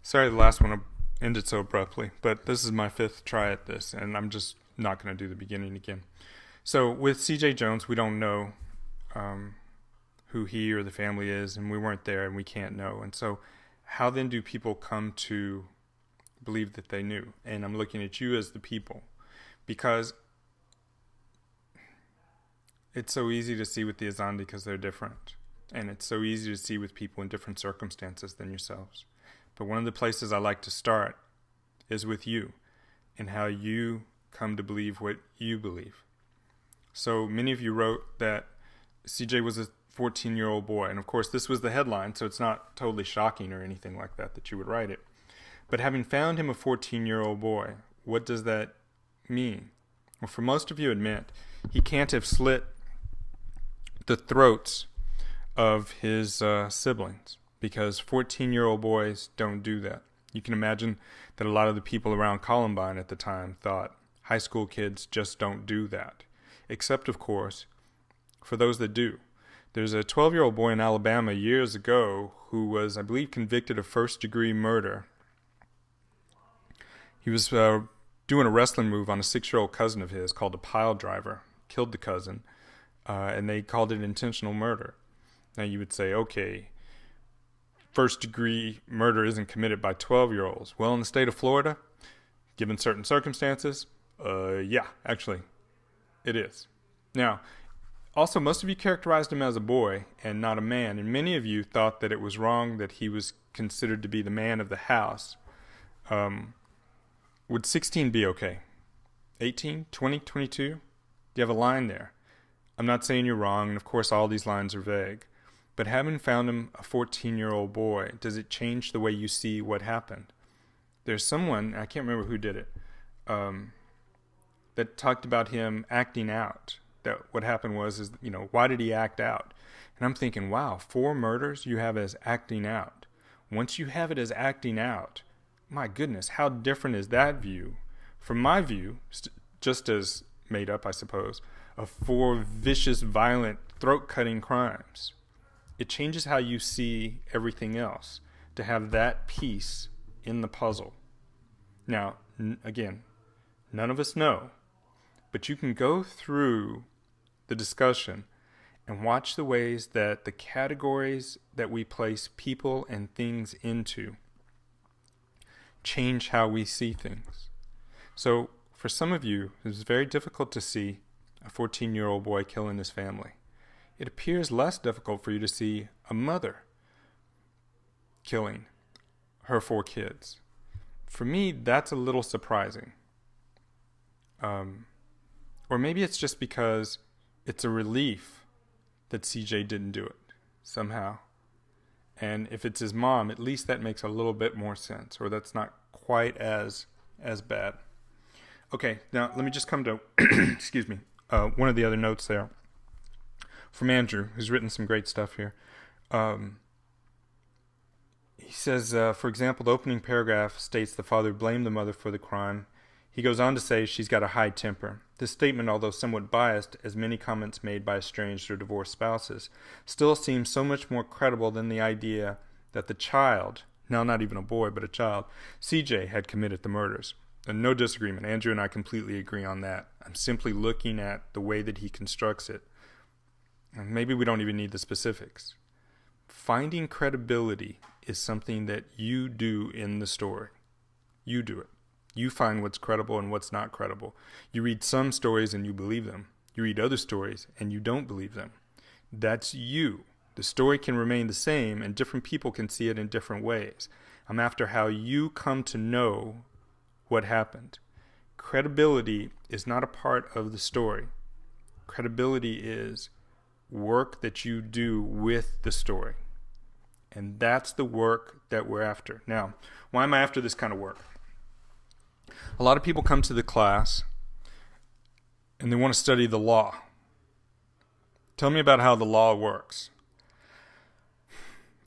Sorry the last one ended so abruptly, but this is my fifth try at this, and I'm just not going to do the beginning again. So with C.J. Jones, we don't know who he or the family is, and we weren't there, and we can't know. And so how then do people come to believe that they knew? And I'm looking at you as the people, because it's so easy to see with the azande because they're different. And it's so easy to see with people in different circumstances than yourselves. But one of the places I like to start is with you and how you come to believe what you believe. So many of you wrote that CJ was a 14-year-old boy. And of course, this was the headline, so it's not totally shocking or anything like that you would write it. But having found him a 14-year-old boy, what does that mean? Well, for most of you, it meant he can't have slit the throats of his siblings, because 14-year-old boys don't do that. You can imagine that a lot of the people around Columbine at the time thought high school kids just don't do that. Except, of course, for those that do. There's a 12-year-old boy in Alabama years ago who was, I believe, convicted of first-degree murder. He was doing a wrestling move on a 6-year-old cousin of his called a pile driver, killed the cousin, and they called it intentional murder. Now you would say, okay, first-degree murder isn't committed by 12-year-olds. Well, in the state of Florida, given certain circumstances, yeah, actually, it is. Now, also, most of you characterized him as a boy and not a man, and many of you thought that it was wrong that he was considered to be the man of the house. Would 16 be okay? 18, 20, 22? Do you have a line there? I'm not saying you're wrong, and of course all these lines are vague. But having found him a 14-year-old boy, does it change the way you see what happened? There's someone, I can't remember who did it, that talked about him acting out. That what happened was, why did he act out? And I'm thinking, wow, 4 murders you have as acting out. Once you have it as acting out, my goodness, how different is that view from my view, just as made up, I suppose, of 4 vicious, violent, throat-cutting crimes. It changes how you see everything else to have that piece in the puzzle. Now, again, none of us know, but you can go through the discussion and watch the ways that the categories that we place people and things into change how we see things. So for some of you, it was very difficult to see a 14-year-old boy killing his family. It appears less difficult for you to see a mother killing her 4 kids. For me, that's a little surprising. Or maybe it's just because it's a relief that CJ didn't do it somehow. And if it's his mom, at least that makes a little bit more sense, or that's not quite as bad. Okay, now let me just come to, excuse me, one of the other notes there. From Andrew, who's written some great stuff here. He says, for example, the opening paragraph states the father blamed the mother for the crime. He goes on to say she's got a high temper. This statement, although somewhat biased, as many comments made by estranged or divorced spouses, still seems so much more credible than the idea that the child, now not even a boy, but a child, CJ, had committed the murders. And no disagreement. Andrew and I completely agree on that. I'm simply looking at the way that he constructs it. And maybe we don't even need the specifics. Finding credibility is something that you do in the story. You do it. You find what's credible and what's not credible. You read some stories and you believe them. You read other stories and you don't believe them. That's you. The story can remain the same and different people can see it in different ways. I'm after how you come to know what happened. Credibility is not a part of the story. Credibility is work that you do with the story. And that's the work that we're after. Now, why am I after this kind of work? A lot of people come to the class and they want to study the law. Tell me about how the law works.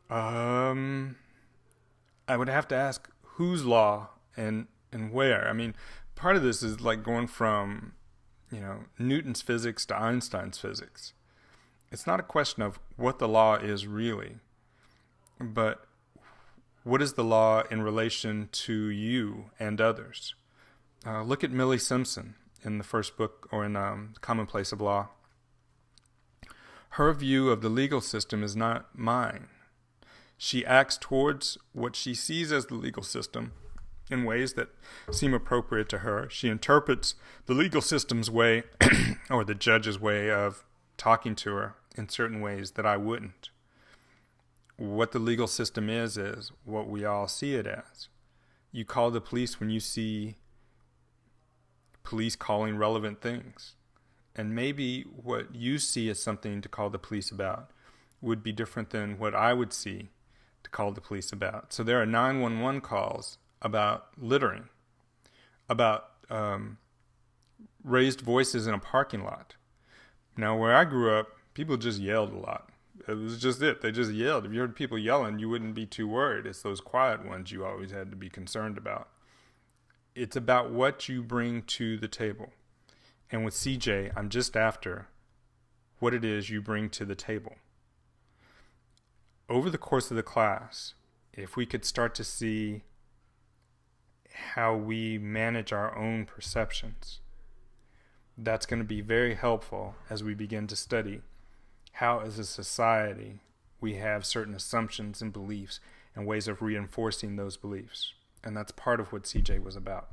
I would have to ask whose law and where. I mean, part of this is like going from, Newton's physics to Einstein's physics. It's not a question of what the law is really, but What is the law in relation to you and others? Look at Millie Simpson in the first book, or in Commonplace of Law. Her view of the legal system is not mine. She acts towards what she sees as the legal system in ways that seem appropriate to her. She interprets the legal system's way or the judge's way of talking to her in certain ways that I wouldn't. What the legal system is what we all see it as. You call the police when you see police calling relevant things. And maybe what you see as something to call the police about would be different than what I would see to call the police about. So there are 911 calls about littering, about raised voices in a parking lot. Now, where I grew up, people just yelled a lot. It was just it. They just yelled. If you heard people yelling, you wouldn't be too worried. It's those quiet ones you always had to be concerned about. It's about what you bring to the table. And with CJ, I'm just after what it is you bring to the table. Over the course of the class, if we could start to see how we manage our own perceptions, that's going to be very helpful as we begin to study how, as a society, we have certain assumptions and beliefs and ways of reinforcing those beliefs. And that's part of what CJ was about.